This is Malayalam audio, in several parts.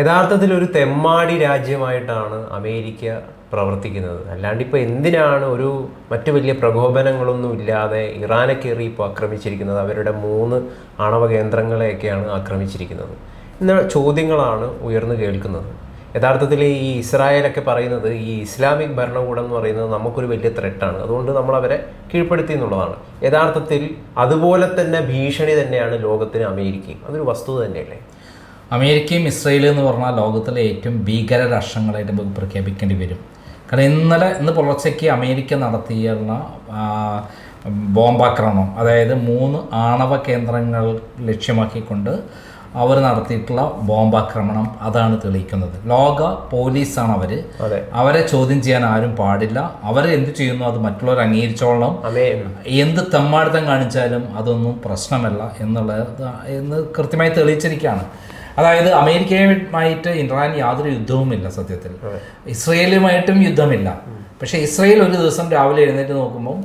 യഥാർത്ഥത്തിൽ ഒരു തെമ്മാടി രാജ്യമായിട്ടാണ് അമേരിക്ക പ്രവർത്തിക്കുന്നത്. അല്ലാണ്ട് ഇപ്പോൾ എന്തിനാണ് മറ്റു വലിയ പ്രകോപനങ്ങളൊന്നും ഇല്ലാതെ ഇറാനെ കയറി ഇപ്പോൾ ആക്രമിച്ചിരിക്കുന്നത്? അവരുടെ 3 ആണവ കേന്ദ്രങ്ങളെയൊക്കെയാണ് ആക്രമിച്ചിരിക്കുന്നത് എന്ന ചോദ്യങ്ങളാണ് ഉയർന്നു കേൾക്കുന്നത്. യഥാർത്ഥത്തിൽ ഈ ഇസ്രായേലൊക്കെ പറയുന്നത് ഈ ഇസ്ലാമിക് ഭരണകൂടം എന്ന് പറയുന്നത് നമുക്കൊരു വലിയ ത്രെട്ടാണ്, അതുകൊണ്ട് നമ്മൾ അവരെ കീഴ്പ്പെടുത്തി എന്നുള്ളതാണ്. യഥാർത്ഥത്തിൽ അതുപോലെ തന്നെ ഭീഷണി തന്നെയാണ് ലോകത്തിന് അമേരിക്കയും. അതൊരു വസ്തുത തന്നെയല്ലേ? അമേരിക്കയും ഇസ്രയേലും എന്ന് പറഞ്ഞാൽ ലോകത്തിലെ ഏറ്റവും ഭീകര രാഷ്ട്രങ്ങളായിട്ട് നമുക്ക് പ്രഖ്യാപിക്കേണ്ടി വരും. കാരണം ഇന്ന് പുലർച്ചയ്ക്ക് അമേരിക്ക നടത്തിയുള്ള ബോംബാക്രമണം, അതായത് 3 ആണവ കേന്ദ്രങ്ങൾ ലക്ഷ്യമാക്കിക്കൊണ്ട് അവർ നടത്തിയിട്ടുള്ള ബോംബാക്രമണം അതാണ് തെളിയിക്കുന്നത്. ലോക പോലീസാണ് അവരെ ചോദ്യം ചെയ്യാൻ ആരും പാടില്ല. അവർ എന്ത് ചെയ്യുന്നു അത് മറ്റുള്ളവർ അംഗീകരിച്ചോളണം. എന്ത് തെമ്മാടിത്തം കാണിച്ചാലും അതൊന്നും പ്രശ്നമല്ല എന്ന് കൃത്യമായി തെളിയിച്ചിരിക്കുകയാണ്. അതായത് അമേരിക്കയുമായിട്ട് ഇറാൻ യാതൊരു യുദ്ധവുമില്ല, സത്യത്തിൽ ഇസ്രയേലുമായിട്ടും യുദ്ധമില്ല. പക്ഷേ ഇസ്രയേൽ ഒരു ദിവസം രാവിലെ എഴുന്നേറ്റ് നോക്കുമ്പോൾ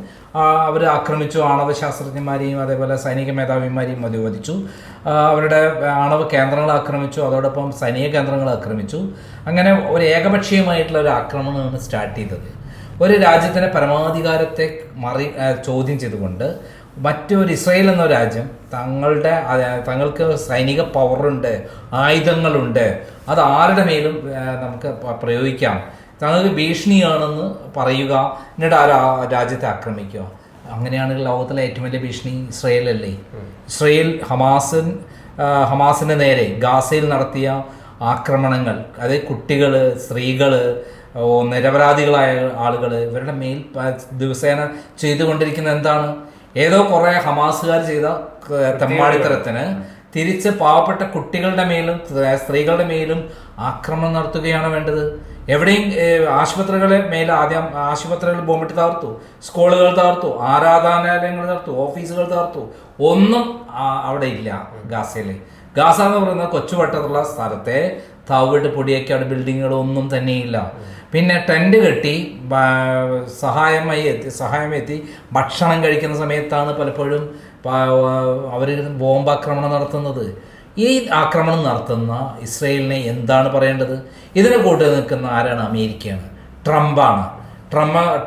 അവർ ആക്രമിച്ചു, ആണവ ശാസ്ത്രജ്ഞന്മാരെയും അതേപോലെ സൈനിക മേധാവിമാരെയും വധിച്ചു, അവരുടെ ആണവ കേന്ദ്രങ്ങൾ ആക്രമിച്ചു, അതോടൊപ്പം സൈനിക കേന്ദ്രങ്ങൾ ആക്രമിച്ചു. അങ്ങനെ ഒരു ഏകപക്ഷീയമായിട്ടുള്ള ഒരു ആക്രമണമാണ് സ്റ്റാർട്ട് ചെയ്തത്. ഒരു രാജ്യത്തിൻ്റെ പരമാധികാരത്തെ ചോദ്യം ചെയ്തുകൊണ്ട് മറ്റൊരു ഇസ്രയേൽ എന്ന രാജ്യം തങ്ങൾക്ക് സൈനിക പവറുണ്ട്, ആയുധങ്ങളുണ്ട്, അത് ആരുടെ മേലും നമുക്ക് പ്രയോഗിക്കാം, തങ്ങൾക്ക് ഭീഷണിയാണെന്ന് പറയുക, എന്നിട്ട് ആ രാജ്യത്തെ ആക്രമിക്കുക. അങ്ങനെയാണെങ്കിൽ ലോകത്തിലെ ഏറ്റവും വലിയ ഭീഷണി ഇസ്രയേലല്ലേ? ഇസ്രയേൽ ഹമാസിന് നേരെ ഗാസയിൽ നടത്തിയ ആക്രമണങ്ങൾ, അതായത് കുട്ടികൾ, സ്ത്രീകൾ, നിരപരാധികളായ ആളുകൾ, ഇവരുടെ മേൽ ദിവസേന ചെയ്തുകൊണ്ടിരിക്കുന്ന എന്താണ്? ഏതോ കുറേ ഹമാസുകാർ ചെയ്ത തെമ്മാടിത്തരത്തിന് തിരിച്ച് പാവപ്പെട്ട കുട്ടികളുടെ മേലും സ്ത്രീകളുടെ മേലും ആക്രമണം നടത്തുകയാണ് വേണ്ടത്. എവിടെയും ആശുപത്രികളെ മേലെ ആദ്യം ആശുപത്രികൾ ബോംബിട്ട് തകർത്തു, സ്കൂളുകൾ തകർത്തു, ആരാധനാലയങ്ങൾ തകർത്തു, ഓഫീസുകൾ തകർത്തു. ഒന്നും അവിടെ ഇല്ല ഗാസയിൽ. ഗാസ എന്ന് പറയുന്ന കൊച്ചുവട്ടത്തുള്ള സ്ഥലത്തെ തവിട് പൊടിയൊക്കെയാണ്, ബിൽഡിങ്ങുകളൊന്നും തന്നെയില്ല. പിന്നെ ടെന്റ് കെട്ടി സഹായം എത്തി ഭക്ഷണം കഴിക്കുന്ന സമയത്താണ് പലപ്പോഴും അവർ ബോംബാക്രമണം നടത്തുന്നത്. ഈ ആക്രമണം നടത്തുന്ന ഇസ്രയേലിനെ എന്താണ് പറയേണ്ടത്? ഇതിനെ കൂട്ടി നിൽക്കുന്ന ആരാണ്? അമേരിക്കയാണ്, ട്രംപാണ്.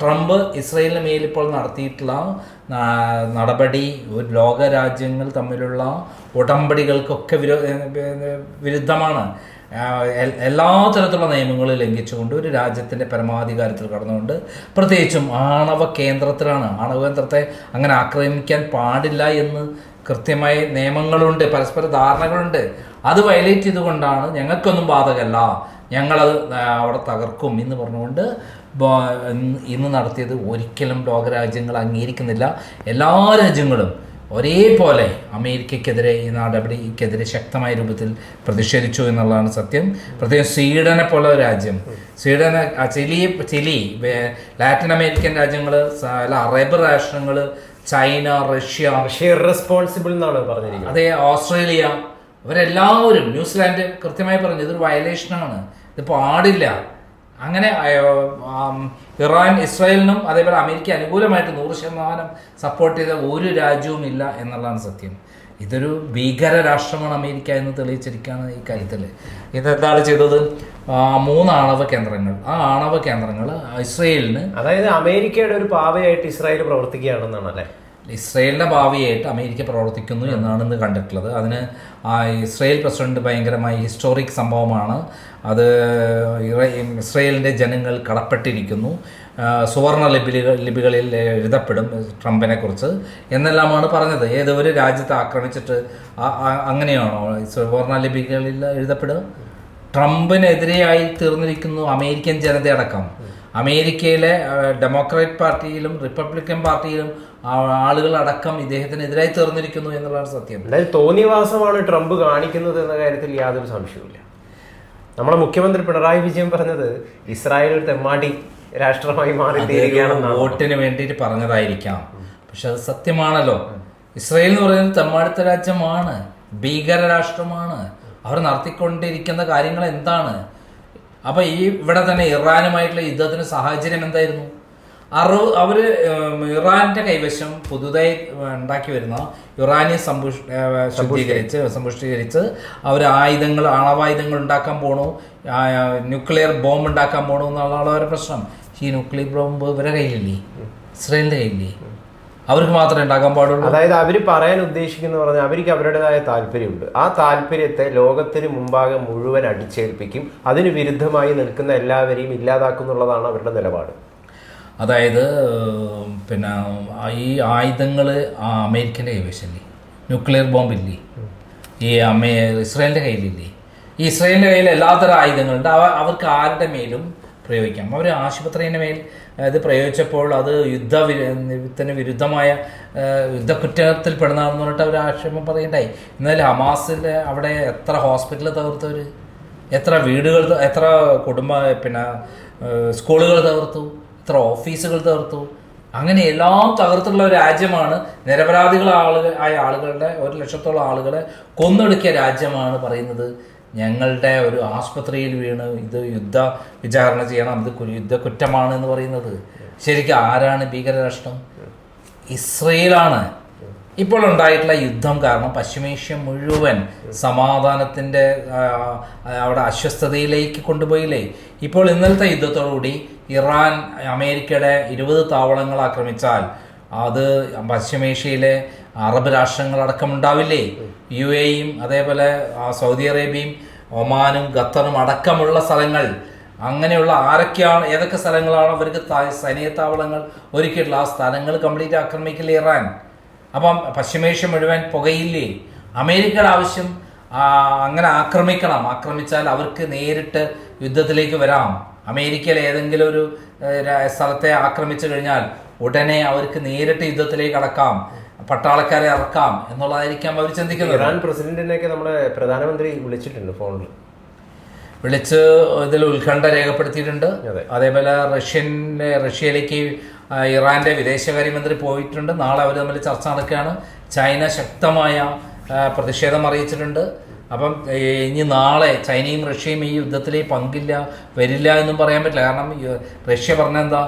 ട്രംപ് ഇസ്രയേലിന് മേലിപ്പോൾ നടത്തിയിട്ടുള്ള നടപടി ലോകരാജ്യങ്ങൾ തമ്മിലുള്ള ഉടമ്പടികൾക്കൊക്കെ വിരുദ്ധമാണ്. എല്ലാ തരത്തിലുള്ള നിയമങ്ങളും ലംഘിച്ചുകൊണ്ട് ഒരു രാജ്യത്തിൻ്റെ പരമാധികാരത്തിൽ കടന്നുകൊണ്ട്, പ്രത്യേകിച്ചും ആണവ കേന്ദ്രത്തെ അങ്ങനെ ആക്രമിക്കാൻ പാടില്ല എന്ന് കൃത്യമായ നിയമങ്ങളുണ്ട്, പരസ്പര ധാരണകളുണ്ട്. അത് വയലേറ്റ് ചെയ്തുകൊണ്ടാണ് ഞങ്ങൾക്കൊന്നും ബാധകമല്ല, ഞങ്ങളത് അവിടെ തകർക്കും എന്ന് പറഞ്ഞുകൊണ്ട് ഇന്ന് നടത്തിയത് ഒരിക്കലും ലോകരാജ്യങ്ങൾ അംഗീകരിക്കുന്നില്ല. എല്ലാ രാജ്യങ്ങളും ഒരേപോലെ അമേരിക്കയ്ക്കെതിരെ, ഈ നടപടിക്കെതിരെ ശക്തമായ രൂപത്തിൽ പ്രതിഷേധിച്ചു എന്നുള്ളതാണ് സത്യം. പ്രത്യേകം സ്വീഡനെ പോലെ ഒരു രാജ്യം, ചിലി, ലാറ്റിൻ അമേരിക്കൻ രാജ്യങ്ങൾ, അറബ് രാഷ്ട്രങ്ങൾ, ചൈന, റഷ്യ റെസ്പോൺസിബിൾ എന്നാണ് പറഞ്ഞിരിക്കുന്നത്. അതേ, ഓസ്ട്രേലിയ, ഇവരെല്ലാവരും, ന്യൂസിലാൻഡ് കൃത്യമായി പറഞ്ഞു ഇതൊരു വയലേഷനാണ്, ഇത് പാടില്ല. അങ്ങനെ ഇറാൻ ഇസ്രായേലിനും അതേപോലെ അമേരിക്ക അനുകൂലമായിട്ട് 100% സപ്പോർട്ട് ചെയ്ത ഒരു രാജ്യവും ഇല്ല എന്നുള്ളതാണ് സത്യം. ഇതൊരു ഭീകര രാഷ്ട്രമാണ് അമേരിക്ക എന്ന് തെളിയിച്ചിരിക്കുകയാണ് ഈ കാര്യത്തിൽ. ഇതെന്താണ് ചെയ്തത്? 3 ആണവ കേന്ദ്രങ്ങൾ, ആ ആണവ കേന്ദ്രങ്ങൾ ഇസ്രയേലിന്, അതായത് അമേരിക്കയുടെ ഒരു പാവയായിട്ട് ഇസ്രായേൽ പ്രവർത്തിക്കുകയാണെന്നാണ് അല്ലേ? ഇസ്രയേലിൻ്റെ ഭാവിയായിട്ട് അമേരിക്ക പ്രവർത്തിക്കുന്നു എന്നാണ് ഇന്ന് കണ്ടിട്ടുള്ളത്. അതിന് ഇസ്രയേൽ പ്രസിഡന്റ് ഭയങ്കരമായി ഹിസ്റ്റോറിക് സംഭവമാണ്. അത് ഇസ്രയേലിൻ്റെ ജനങ്ങൾ കടപ്പെട്ടിരിക്കുന്നു, സുവർണ ലിപികളിൽ എഴുതപ്പെടും ട്രംപിനെ കുറിച്ച് എന്നെല്ലാമാണ് പറഞ്ഞത്. ഏതൊരു രാജ്യത്തെ ആക്രമിച്ചിട്ട് അങ്ങനെയാണോ സുവർണ ലിപികളിൽ എഴുതപ്പെടുക? ട്രംപിനെതിരെയായി തീർന്നിരിക്കുന്നു അമേരിക്കൻ ജനതയടക്കം. അമേരിക്കയിലെ ഡെമോക്രാറ്റ് പാർട്ടിയിലും റിപ്പബ്ലിക്കൻ പാർട്ടിയിലും ആളുകളടക്കം ഇദ്ദേഹത്തിനെതിരായി തീർന്നിരിക്കുന്നു എന്നുള്ളതാണ് സത്യം. തോന്നിവാസമാണ് ട്രംപ് കാണിക്കുന്നത് എന്ന കാര്യത്തിൽ യാതൊരു സംശയവുമില്ല. നമ്മുടെ മുഖ്യമന്ത്രി പിണറായി വിജയൻ പറഞ്ഞത് ഇസ്രായേൽ ഒരു തെമ്മാടി രാഷ്ട്രമായി മാറിയിരിക്കുകയാണെന്ന് വോട്ടിന് വേണ്ടിയിട്ട് പറഞ്ഞതായിരിക്കാം. പക്ഷെ അത് സത്യമാണല്ലോ. ഇസ്രായേൽ എന്ന് പറയുന്നത് തെമ്മാടിത്ത രാജ്യമാണ്, ഭീകര രാഷ്ട്രമാണ്. അവർ നടത്തിക്കൊണ്ടിരിക്കുന്ന കാര്യങ്ങൾ എന്താണ്? അപ്പോൾ ഇവിടെ തന്നെ ഇറാനുമായിട്ടുള്ള യുദ്ധത്തിന് സാഹചര്യം എന്തായിരുന്നു? അവര് ഇറാന്റെ കൈവശം പുതുതായി ഉണ്ടാക്കി വരുന്ന യുറാനിയം സമ്പുഷ്ടീകരിച്ച് അവർ ആണവായുധങ്ങൾ ഉണ്ടാക്കാൻ പോണു, ന്യൂക്ലിയർ ബോംബ് ഉണ്ടാക്കാൻ പോണു എന്നുള്ളതാണ് അവരുടെ പ്രശ്നം. ഈ ന്യൂക്ലിയർ ബോംബ് ഇവരുടെ കയ്യിലില്ലേ, ഇസ്രയേലിന്റെ കയ്യിലില്ലേ? അവർക്ക് മാത്രമേ ഉണ്ടാക്കാൻ പാടുള്ളൂ. അതായത് അവർ പറയാൻ ഉദ്ദേശിക്കുന്ന പറഞ്ഞാൽ അവർക്ക് അവരുടേതായ താല്പര്യമുണ്ട്. ആ താല്പര്യത്തെ ലോകത്തിന് മുമ്പാകെ മുഴുവൻ അടിച്ചേൽപ്പിക്കും, അതിന് വിരുദ്ധമായി നിൽക്കുന്ന എല്ലാവരെയും ഇല്ലാതാക്കുന്നുള്ളതാണ് അവരുടെ നിലപാട്. അതായത് പിന്നെ ഈ ആയുധങ്ങൾ അമേരിക്കൻ്റെ കൈവശമില്ലേ, ന്യൂക്ലിയർ ബോംബില്ലേ, ഈ ഇസ്രയേലിൻ്റെ കയ്യിലില്ലേ? ഈ ഇസ്രയേലിൻ്റെ കയ്യിൽ എല്ലാത്തരം ആയുധങ്ങളുണ്ട്. അവർക്ക് ആരുടെ മേലും പ്രയോഗിക്കാം. അവർ ആശുപത്രിയുടെ മേൽ ഇത് പ്രയോഗിച്ചപ്പോൾ അത് യുദ്ധത്തിന് വിരുദ്ധമായ യുദ്ധക്കുറ്റത്തിൽ പെടുന്നതെന്ന് പറഞ്ഞിട്ട് അവർ ആക്ഷേപം പറയണ്ടായി. എന്നാലും ഹമാസിൽ അവിടെ എത്ര ഹോസ്പിറ്റൽ തകർത്തവർ, എത്ര വീടുകൾ, എത്ര സ്കൂളുകൾ തകർത്തു, എത്ര ഓഫീസുകൾ തകർത്തു. അങ്ങനെ എല്ലാം തകർത്തുള്ള ഒരു രാജ്യമാണ്. നിരപരാധികളായ ആളുകളുടെ 100,000-ഓളം ആളുകളെ കൊന്നൊടുക്കിയ രാജ്യമാണ് പറയുന്നത് ഞങ്ങളുടെ ഒരു ആശുപത്രിയിൽ വീണ് ഇത് വിചാരണ ചെയ്യണം, ഇത് യുദ്ധക്കുറ്റമാണ് എന്ന് പറയുന്നത്. ശരിക്കും ആരാണ് ഭീകരരാഷ്ട്രം? ഇസ്രയേലാണ്. ഇപ്പോൾ ഉണ്ടായിട്ടുള്ള യുദ്ധം കാരണം പശ്ചിമേഷ്യ മുഴുവൻ സമാധാനത്തിൻ്റെ അവിടെ അസ്വസ്ഥതയിലേക്ക് കൊണ്ടുപോയില്ലേ? ഇപ്പോൾ ഇന്നലത്തെ യുദ്ധത്തോടുകൂടി ഇറാൻ അമേരിക്കയുടെ 20 താവളങ്ങൾ ആക്രമിച്ചാൽ അത് പശ്ചിമേഷ്യയിലെ അറബ് രാഷ്ട്രങ്ങളടക്കം ഉണ്ടാവില്ലേ? UAEയും അതേപോലെ സൗദി അറേബ്യയും ഒമാനും ഖത്തറും അടക്കമുള്ള സ്ഥലങ്ങൾ, അങ്ങനെയുള്ള ഏതൊക്കെ സ്ഥലങ്ങളാണ് അവർക്ക് സൈനിക താവളങ്ങൾ ഒരുക്കിയിട്ടുള്ള ആ സ്ഥലങ്ങൾ കംപ്ലീറ്റ് ആക്രമിക്കില്ലേ ഇറാൻ? അപ്പം പശ്ചിമേഷ്യ മുഴുവൻ പുകയില്ലേ? അമേരിക്കയുടെ ആവശ്യം അങ്ങനെ ആക്രമിച്ചാൽ അവർക്ക് നേരിട്ട് യുദ്ധത്തിലേക്ക് വരാം. അമേരിക്കയിൽ ഏതെങ്കിലും ഒരു സ്ഥലത്തെ ആക്രമിച്ചു കഴിഞ്ഞാൽ ഉടനെ അവർക്ക് നേരിട്ട് യുദ്ധത്തിലേക്ക് കടക്കാം, പട്ടാളക്കാരെ ഇറക്കാം എന്നുള്ളതായിരിക്കാം അവർ ചിന്തിക്കുന്നത്. ഇറാൻ പ്രസിഡന്റിനെയൊക്കെ നമ്മുടെ പ്രധാനമന്ത്രി വിളിച്ചിട്ടുണ്ട്, ഫോണിൽ വിളിച്ച് ഇതിൽ ഉത്കണ്ഠ രേഖപ്പെടുത്തിയിട്ടുണ്ട്. അതേപോലെ റഷ്യയിലേക്ക് ഇറാന്റെ വിദേശകാര്യമന്ത്രി പോയിട്ടുണ്ട്. നാളെ അവർ തമ്മിൽ ചർച്ച നടക്കുകയാണ്. ചൈന ശക്തമായ പ്രതിഷേധം അറിയിച്ചിട്ടുണ്ട്. അപ്പം ഇനി നാളെ ചൈനയും റഷ്യയും ഈ യുദ്ധത്തിലേക്ക് വരില്ല എന്നും പറയാൻ പറ്റില്ല. കാരണം റഷ്യ പറഞ്ഞെന്താ,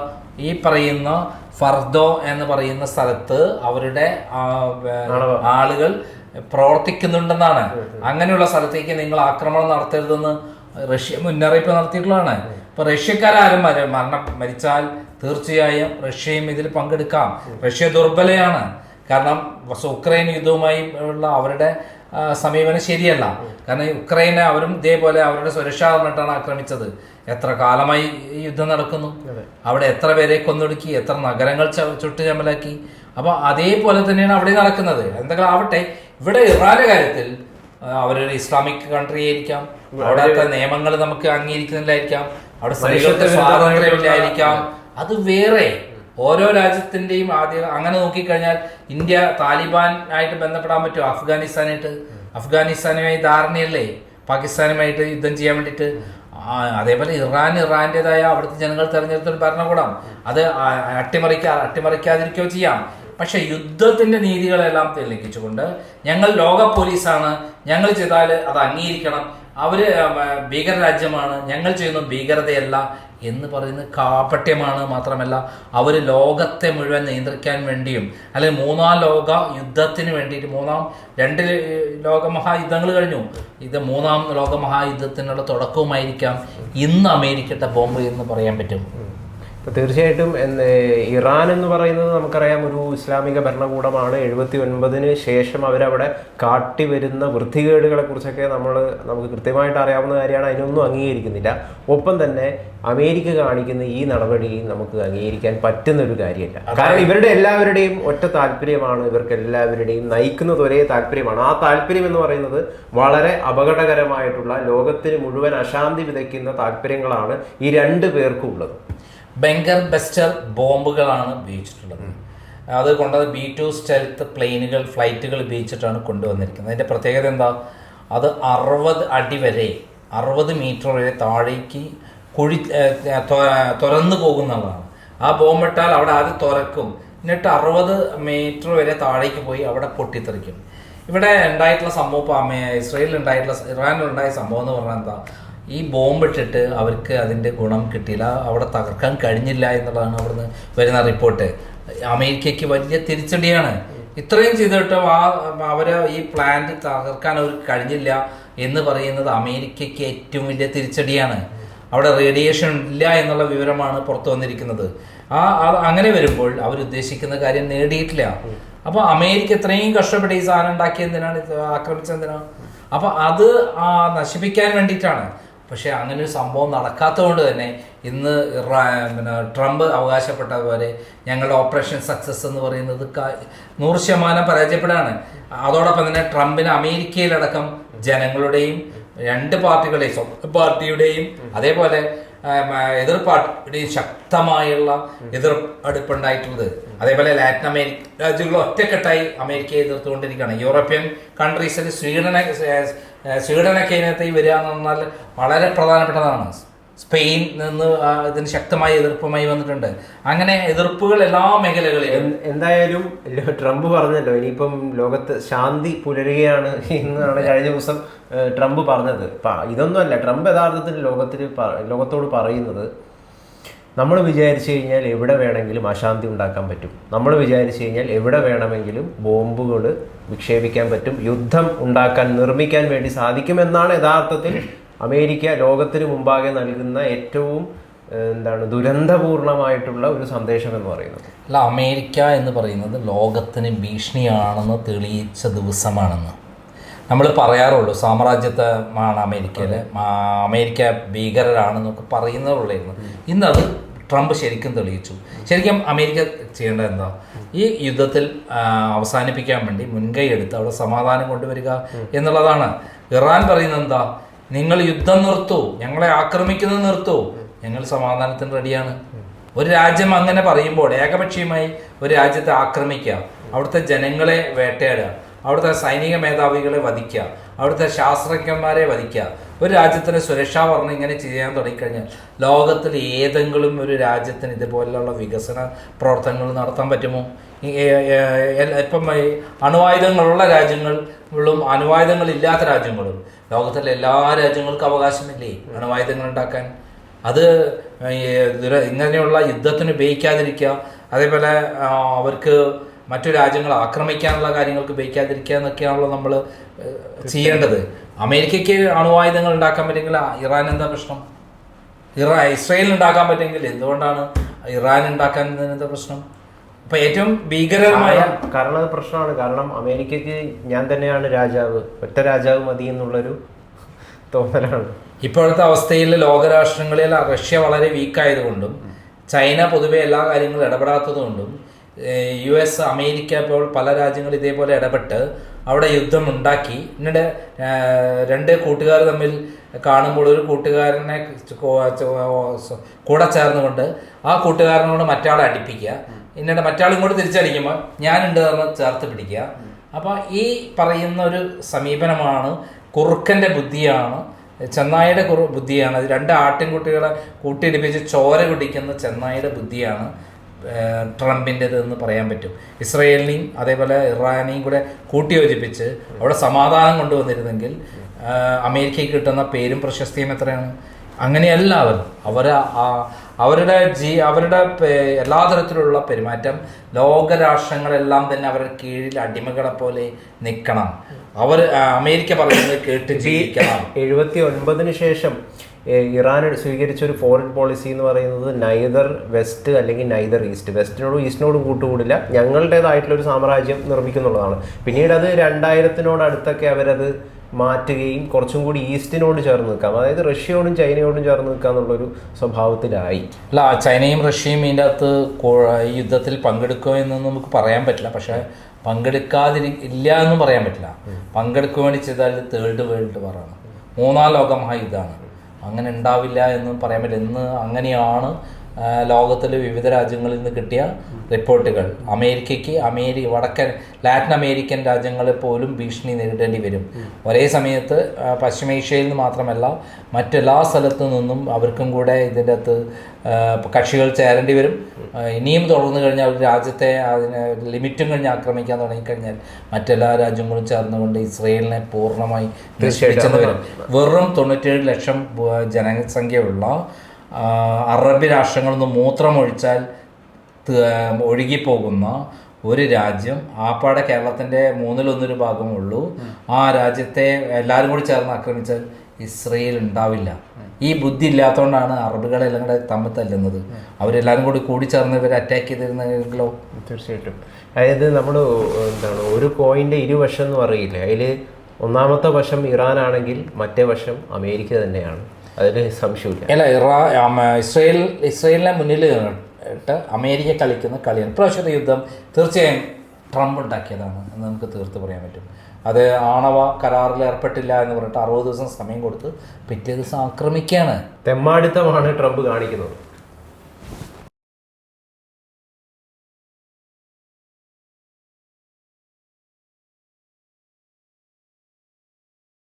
ഈ പറയുന്ന ഫർദോ എന്ന് പറയുന്ന സ്ഥലത്ത് അവരുടെ ആളുകൾ പ്രവർത്തിക്കുന്നുണ്ടെന്നാണ്. അങ്ങനെയുള്ള സ്ഥലത്തേക്ക് നിങ്ങൾ ആക്രമണം നടത്തരുതെന്ന് റഷ്യ മുന്നറിയിപ്പ് നടത്തിയിട്ടുള്ളതാണ്. ഇപ്പൊ റഷ്യക്കാരും മരിച്ചാൽ തീർച്ചയായും റഷ്യയും ഇതിൽ പങ്കെടുക്കാം. റഷ്യ ദുർബലയാണ്. കാരണം ഉക്രൈൻ യുദ്ധവുമായി ഉള്ള അവരുടെ സമീപനം ശരിയല്ല. കാരണം ഉക്രൈനെ അവരും ഇതേപോലെ അവരുടെ സുരക്ഷാ പറഞ്ഞിട്ടാണ് ആക്രമിച്ചത്. എത്ര കാലമായി ഈ യുദ്ധം നടക്കുന്നു, അവിടെ എത്ര പേരെ കൊന്നൊടുക്കി, എത്ര നഗരങ്ങൾ ചുട്ടുചമ്മലാക്കി. അപ്പൊ അതേപോലെ തന്നെയാണ് അവിടെ നടക്കുന്നത്. എന്തെങ്കിലും ആവട്ടെ, ഇവിടെ ഇറാന്റെ കാര്യത്തിൽ അവരൊരു ഇസ്ലാമിക് കൺട്രി ആയിരിക്കാം, അവിടുത്തെ നിയമങ്ങൾ നമുക്ക് അംഗീകരിക്കുന്നില്ലായിരിക്കാം, അവിടെ സ്ത്രീകൾക്ക് സ്വാതന്ത്ര്യമില്ലായിരിക്കാം, അത് വേറെ. ഓരോ രാജ്യത്തിന്റെയും അങ്ങനെ നോക്കിക്കഴിഞ്ഞാൽ ഇന്ത്യ താലിബാൻ ആയിട്ട് ബന്ധപ്പെടാൻ പറ്റുമോ? അഫ്ഗാനിസ്ഥാനുമായി ധാരണയല്ലേ പാകിസ്ഥാനുമായിട്ട് യുദ്ധം ചെയ്യാൻ വേണ്ടിയിട്ട്. അതേപോലെ ഇറാന്റേതായ അവിടുത്തെ ജനങ്ങൾ തെരഞ്ഞെടുത്തൊരു ഭരണകൂടം, അത് അട്ടിമറിക്കാതിരിക്കുകയോ ചെയ്യാം. പക്ഷെ യുദ്ധത്തിന്റെ നീതികളെല്ലാം ലംഘിച്ചുകൊണ്ട് ഞങ്ങൾ ലോക പോലീസാണ്, ഞങ്ങൾ ചെയ്താൽ അത് അംഗീകരിക്കണം, അവര് ഭീകര രാജ്യമാണ്, ഞങ്ങൾ ചെയ്യുന്ന ഭീകരതയല്ല എന്ന് പറയുന്നത് കാപട്യമാണ്. മാത്രമല്ല അവർ ലോകത്തെ മുഴുവൻ നിയന്ത്രിക്കാൻ വേണ്ടിയും അല്ലെങ്കിൽ 3ാം ലോക യുദ്ധത്തിന് വേണ്ടിയിട്ട് 2 ലോകമഹായുദ്ധങ്ങൾ കഴിഞ്ഞു, ഇത് 3ാം ലോകമഹായുദ്ധത്തിനുള്ള തുടക്കവുമായിരിക്കാം ഇന്ന് അമേരിക്കയുടെ ബോംബ് എന്ന് പറയാൻ പറ്റും. തീർച്ചയായിട്ടും ഇറാൻ എന്ന് പറയുന്നത് നമുക്കറിയാം ഒരു ഇസ്ലാമിക ഭരണകൂടമാണ്. 79-ന് ശേഷം അവരവിടെ കാട്ടിവരുന്ന വൃത്തികേടുകളെ കുറിച്ചൊക്കെ നമുക്ക് കൃത്യമായിട്ട് അറിയാവുന്ന കാര്യമാണ്. അതിനൊന്നും അംഗീകരിക്കുന്നില്ല. ഒപ്പം തന്നെ അമേരിക്ക കാണിക്കുന്ന ഈ നടപടി നമുക്ക് അംഗീകരിക്കാൻ പറ്റുന്ന ഒരു കാര്യമല്ല. കാരണം ഇവരുടെ എല്ലാവരുടെയും ഒറ്റ താല്പര്യമാണ്, ഇവർക്ക് എല്ലാവരുടെയും നയിക്കുന്നത് ഒരേ താല്പര്യമാണ്. ആ താല്പര്യം എന്ന് പറയുന്നത് വളരെ അപകടകരമായിട്ടുള്ള, ലോകത്തിന് മുഴുവൻ അശാന്തി വിതയ്ക്കുന്ന താല്പര്യങ്ങളാണ് ഈ 2 പേർക്കും ഉള്ളത്. ബങ്കർ ബസ്റ്റർ ബോംബുകളാണ് ഉപയോഗിച്ചിട്ടുള്ളത്. അത് കൊണ്ടത് B-2 സ്റ്റെൽത്ത് ഫ്ലൈറ്റുകൾ ഉപയോഗിച്ചിട്ടാണ് കൊണ്ടുവന്നിരിക്കുന്നത്. അതിൻ്റെ പ്രത്യേകത എന്താ? അത് 60 അടി വരെ 60 മീറ്റർ വരെ താഴേക്ക് തുറന്നു പോകുന്നതാണ്. ആ ബോംബിട്ടാൽ അവിടെ ആദ്യം തുറക്കും, എന്നിട്ട് 60 മീറ്റർ വരെ താഴേക്ക് പോയി അവിടെ പൊട്ടിത്തെറിക്കും. ഇവിടെ ഉണ്ടായിട്ടുള്ള സംഭവം, ഇറാനിലുണ്ടായ സംഭവം എന്ന് പറഞ്ഞാൽ എന്താ, ഈ ബോംബിട്ടിട്ട് അവർക്ക് അതിൻ്റെ ഗുണം കിട്ടിയില്ല, അവിടെ തകർക്കാൻ കഴിഞ്ഞില്ല എന്നുള്ളതാണ് അവിടുന്ന് വരുന്ന റിപ്പോർട്ട്. അമേരിക്കയ്ക്ക് വലിയ തിരിച്ചടിയാണ്. ഇത്രയും ചെയ്തിട്ട് അവരെ ഈ പ്ലാന്റ് തകർക്കാൻ അവർക്ക് കഴിഞ്ഞില്ല എന്ന് പറയുന്നത് അമേരിക്കയ്ക്ക് ഏറ്റവും വലിയ തിരിച്ചടിയാണ്. അവിടെ റേഡിയേഷൻ ഇല്ല എന്നുള്ള വിവരമാണ് പുറത്തു വന്നിരിക്കുന്നത്. അങ്ങനെ വരുമ്പോൾ അവരുദ്ദേശിക്കുന്ന കാര്യം നേടിയിട്ടില്ല. അപ്പോൾ അമേരിക്ക ഇത്രയും കഷ്ടപ്പെട്ട് ഈ സാധനം ഉണ്ടാക്കിയെന്തിനാണ്, ആക്രമിച്ചെന്തിനാണ്? അപ്പോൾ അത് നശിപ്പിക്കാൻ വേണ്ടിയിട്ടാണ്. പക്ഷെ അങ്ങനെ ഒരു സംഭവം നടക്കാത്തത് കൊണ്ട് തന്നെ ഇന്ന് ട്രംപ് അവകാശപ്പെട്ടതുപോലെ ഞങ്ങളുടെ ഓപ്പറേഷൻ സക്സസ് എന്ന് പറയുന്നത് 100% പരാജയപ്പെടുകയാണ്. അതോടൊപ്പം തന്നെ ട്രംപിന് അമേരിക്കയിലടക്കം ജനങ്ങളുടെയും രണ്ട് പാർട്ടികളുടെയും, സ്വന്തം പാർട്ടിയുടെയും അതേപോലെ എതിർ പാർട്ടിയുടെയും ശക്തമായുള്ള അടുപ്പുണ്ടായിട്ടുള്ളത്. അതേപോലെ ലാറ്റിൻ അമേരിക്ക രാജ്യങ്ങൾ ഒറ്റക്കെട്ടായി അമേരിക്കയെ എതിർത്തുകൊണ്ടിരിക്കുകയാണ്. യൂറോപ്യൻ കൺട്രീസിൽ സ്വീഡനൊക്കെ ഇതിനകത്ത് വരിക എന്ന് പറഞ്ഞാൽ വളരെ പ്രധാനപ്പെട്ടതാണ്. സ്പെയിൻ നിന്ന് ഇതിന് ശക്തമായ എതിർപ്പുമായി വന്നിട്ടുണ്ട്. അങ്ങനെ എതിർപ്പുകൾ എല്ലാ മേഖലകളിലും. എന്തായാലും ട്രംപ് പറഞ്ഞല്ലോ ഇനിയിപ്പം ലോകത്ത് ശാന്തി പുലരുകയാണ് എന്നാണ് കഴിഞ്ഞ ദിവസം ട്രംപ് പറഞ്ഞത്. ഇതൊന്നുമല്ല, ട്രംപ് യഥാർത്ഥത്തിൽ ലോകത്തോട് പറയുന്നത് നമ്മൾ വിചാരിച്ചു കഴിഞ്ഞാൽ എവിടെ വേണമെങ്കിലും അശാന്തി ഉണ്ടാക്കാൻ പറ്റും, നമ്മൾ വിചാരിച്ചു കഴിഞ്ഞാൽ എവിടെ വേണമെങ്കിലും ബോംബുകൾ വിക്ഷേപിക്കാൻ പറ്റും, യുദ്ധം നിർമ്മിക്കാൻ വേണ്ടി സാധിക്കുമെന്നാണ് യഥാർത്ഥത്തിൽ അമേരിക്ക ലോകത്തിന് മുമ്പാകെ നൽകുന്ന ഏറ്റവും ദുരന്തപൂർണമായിട്ടുള്ള ഒരു സന്ദേശം എന്ന് പറയുന്നത്. അല്ല, അമേരിക്ക എന്ന് പറയുന്നത് ലോകത്തിന് ഭീഷണിയാണെന്ന് തെളിയിച്ച ദിവസമാണെന്ന് നമ്മൾ പറയാറുള്ളൂ. സാമ്രാജ്യത്വമാണ് അമേരിക്കയിലെ, അമേരിക്ക ഭീകരരാണെന്നൊക്കെ പറയുന്നതുള്ളായിരുന്നു. ഇന്നത് ട്രംപ് ശരിക്കും തെളിയിച്ചു. ശരിക്കും അമേരിക്ക ചെയ്യേണ്ടത് എന്താ, ഈ യുദ്ധത്തിൽ അവസാനിപ്പിക്കാൻ വേണ്ടി മുൻകൈ എടുത്ത് അവിടെ സമാധാനം കൊണ്ടുവരിക എന്നുള്ളതാണ്. ഇറാൻ പറയുന്നത് എന്താ, നിങ്ങൾ യുദ്ധം നിർത്തൂ, ഞങ്ങളെ ആക്രമിക്കുന്നത് നിർത്തൂ, ഞങ്ങൾ സമാധാനത്തിന് റെഡിയാണ്. ഒരു രാജ്യം അങ്ങനെ പറയുമ്പോൾ ഏകപക്ഷീയമായി ഒരു രാജ്യത്തെ ആക്രമിക്കുക, അവിടുത്തെ ജനങ്ങളെ വേട്ടയാടുക, അവിടുത്തെ സൈനിക മേധാവികളെ വധിക്കുക, അവിടുത്തെ ശാസ്ത്രജ്ഞന്മാരെ വധിക്കുക, ഒരു രാജ്യത്തിന് സുരക്ഷാ വർണ്ണം ഇങ്ങനെ ചെയ്യാൻ തുടങ്ങിക്കഴിഞ്ഞാൽ ലോകത്തിൽ ഏതെങ്കിലും ഒരു രാജ്യത്തിന് ഇതുപോലുള്ള വികസന പ്രവർത്തനങ്ങൾ നടത്താൻ പറ്റുമോ? ഇപ്പം അണുവായുധങ്ങളുള്ള രാജ്യങ്ങളും അണുവായുധങ്ങളില്ലാത്ത രാജ്യങ്ങളും ലോകത്തിലെ എല്ലാ രാജ്യങ്ങൾക്കും അവകാശമില്ലേ അണുവായുധങ്ങൾ ഉണ്ടാക്കാൻ? അത് ഇങ്ങനെയുള്ള യുദ്ധത്തിന് ഉപയോഗിക്കാതിരിക്കുക, അതേപോലെ അവർക്ക് മറ്റു രാജ്യങ്ങൾ ആക്രമിക്കാനുള്ള കാര്യങ്ങൾക്ക് ഉപയോഗിക്കാതിരിക്കുക എന്നൊക്കെയാണല്ലോ നമ്മൾ ചെയ്യേണ്ടത്. അമേരിക്കയ്ക്ക് അണുവായുധങ്ങൾ ഉണ്ടാക്കാൻ പറ്റുമെങ്കിൽ ഇറാൻ എന്താ പ്രശ്നം? ഇസ്രായേലിന് ഉണ്ടാക്കാൻ പറ്റുമെങ്കിൽ എന്തുകൊണ്ടാണ് ഇറാൻ ഉണ്ടാക്കാൻ എന്താ പ്രശ്നം? അപ്പൊ ഏറ്റവും ഭീകരമായ കാരണം അത് പ്രശ്നമാണ്. കാരണം അമേരിക്കയ്ക്ക് ഞാൻ തന്നെയാണ് രാജാവ്, ഒറ്റ രാജാവ് മതി എന്നുള്ളൊരു തോന്നലാണ്. ഇപ്പോഴത്തെ അവസ്ഥയിൽ ലോകരാഷ്ട്രങ്ങളിൽ റഷ്യ വളരെ വീക്കായതുകൊണ്ടും ചൈന പൊതുവെ എല്ലാ കാര്യങ്ങളും ഇടപെടാത്തതുകൊണ്ടും US, അമേരിക്ക ഇപ്പോൾ പല രാജ്യങ്ങൾ ഇതേപോലെ ഇടപെട്ട് അവിടെ യുദ്ധം ഉണ്ടാക്കി. എന്നിട്ട് രണ്ട് കൂട്ടുകാർ തമ്മിൽ കാണുമ്പോൾ ഒരു കൂട്ടുകാരനെ കൂടെ ചേർന്നുകൊണ്ട് ആ കൂട്ടുകാരനോട് മറ്റാളെ അടുപ്പിക്കുക, എന്നിട്ട് മറ്റാൾ ഇങ്ങോട്ട് തിരിച്ചടിക്കുമ്പോൾ ഞാനുണ്ട് എന്ന് ചേർത്ത് പിടിക്കുക. അപ്പോൾ ഈ പറയുന്ന ഒരു സമീപനമാണ് കുറുക്കൻ്റെ ബുദ്ധിയാണ്, ചെന്നായിയുടെ ബുദ്ധിയാണ്. അത് രണ്ട് ആട്ടിൻകുട്ടികളെ കൂട്ടിയിടിപ്പിച്ച് ചോര കുടിക്കുന്ന ചെന്നായിയുടെ ബുദ്ധിയാണ് ട്രംപിൻ്റെത് എന്ന് പറയാൻ പറ്റും. ഇസ്രയേലിനെയും അതേപോലെ ഇറാനെയും കൂടെ കൂട്ടിയോജിപ്പിച്ച് അവിടെ സമാധാനം കൊണ്ടുവന്നിരുന്നെങ്കിൽ അമേരിക്കയ്ക്ക് കിട്ടുന്ന പേരും പ്രശസ്തിയും എത്രയാണ്? അങ്ങനെയല്ല അവരുടെ എല്ലാ തരത്തിലുള്ള പെരുമാറ്റം ലോകരാഷ്ട്രങ്ങളെല്ലാം തന്നെ അവരുടെ കീഴിൽ അടിമകളെ പോലെ നിൽക്കണം. അമേരിക്ക പറയുന്നത് കേട്ട് ജീവിക്കണം. 79 ശേഷം ഇറാൻ സ്വീകരിച്ച ഒരു ഫോറിൻ പോളിസി എന്ന് പറയുന്നത് നൈദർ വെസ്റ്റ് അല്ലെങ്കിൽ നൈദർ ഈസ്റ്റ്, വെസ്റ്റിനോടും ഈസ്റ്റിനോടും കൂട്ടുകൂടില്ല, ഞങ്ങളുടേതായിട്ടുള്ളൊരു സാമ്രാജ്യം നിർമ്മിക്കുന്നുള്ളതാണ്. പിന്നീട് അത് 2000 അവരത് മാറ്റുകയും കുറച്ചും കൂടി ഈസ്റ്റിനോട് ചേർന്ന് നിൽക്കാം, അതായത് റഷ്യയോടും ചൈനയോടും ചേർന്ന് നിൽക്കുക എന്നുള്ളൊരു സ്വഭാവത്തിലായി. അല്ല, ചൈനയും റഷ്യയും ഇതിൻ്റെ അകത്ത് യുദ്ധത്തിൽ പങ്കെടുക്കുക എന്നൊന്നും നമുക്ക് പറയാൻ പറ്റില്ല. പക്ഷേ ഇല്ല എന്നും പറയാൻ പറ്റില്ല. പങ്കെടുക്കുക വേണ്ടി ചെയ്താൽ തേർഡ് വേൾഡ് വാറാണ്, 3ാം ലോക മഹായുദ്ധമാണ്. അങ്ങനെ ഉണ്ടാവില്ല എന്നും പറയാൻ പറ്റില്ല. ഇന്ന് അങ്ങനെയാണ് ലോകത്തിലെ വിവിധ രാജ്യങ്ങളിൽ നിന്ന് കിട്ടിയ റിപ്പോർട്ടുകൾ അമേരിക്കയ്ക്ക് വടക്കൻ ലാറ്റിൻ അമേരിക്കൻ രാജ്യങ്ങളിൽ പോലും ഭീഷണി നേരിടേണ്ടി വരും. ഒരേ സമയത്ത് പശ്ചിമേഷ്യയിൽ നിന്ന് മാത്രമല്ല മറ്റെല്ലാ സ്ഥലത്തു നിന്നും അവർക്കും കൂടെ ഇതിൻ്റെ അകത്ത് കക്ഷികൾ ചേരേണ്ടി വരും. ഇനിയും തുടർന്നു കഴിഞ്ഞാൽ ഒരു രാജ്യത്തെ അതിന് ലിമിറ്റും കഴിഞ്ഞ് ആക്രമിക്കാൻ തുടങ്ങിക്കഴിഞ്ഞാൽ മറ്റെല്ലാ രാജ്യങ്ങളും ചേർന്നുകൊണ്ട് ഇസ്രയേലിനെ പൂർണ്ണമായി നശിപ്പിച്ചെന്ന് വരും. വെറും 97 ലക്ഷം ജനസംഖ്യയുള്ള അറബ് രാഷ്ട്രങ്ങളിൽ നിന്ന് മൂത്രമൊഴിച്ചാൽ ഒഴുകിപ്പോകുന്ന ഒരു രാജ്യം, ആപ്പാടെ കേരളത്തിൻ്റെ 1/3 ഭാഗമുള്ളൂ. ആ രാജ്യത്തെ എല്ലാവരും കൂടി ചേർന്ന് ആക്രമിച്ചാൽ ഇസ്രയേൽ ഉണ്ടാവില്ല. ഈ ബുദ്ധി ഇല്ലാത്തതുകൊണ്ടാണ് അറബുകളെല്ലാം കൂടെ തമ്മിൽ തല്ലുന്നത്. അവരെല്ലാവരും കൂടി ചേർന്ന് ഇവർ അറ്റാക്ക് ചെയ്തിരുന്നെങ്കിലോ? തീർച്ചയായിട്ടും. അതായത് നമ്മൾ ഒരു കോയിൻ്റെ ഇരുവശം എന്ന് പറയില്ലേ, അതിൽ ഒന്നാമത്തെ വശം ഇറാൻ ആണെങ്കിൽ മറ്റേ വശം അമേരിക്ക തന്നെയാണ്. അതിന് സംശയമില്ല. അല്ല, ഇസ്രയേലിനെ മുന്നിൽ ഇട്ട് അമേരിക്ക കളിക്കുന്ന കളിയാണ്. ഇപ്രാവശ്യത്തെ യുദ്ധം തീർച്ചയായും ട്രംപ് ഉണ്ടാക്കിയതാണ് എന്ന് നമുക്ക് തീർത്ത് പറയാൻ പറ്റും. അത് ആണവ കരാറിൽ ഏർപ്പെട്ടില്ല എന്ന് പറഞ്ഞിട്ട് 60 ദിവസം സമയം കൊടുത്ത് പിറ്റേ ദിവസം ആക്രമിക്കുകയാണ്. തെമ്മാടിത്തമാണ് ട്രംപ് കാണിക്കുന്നത്.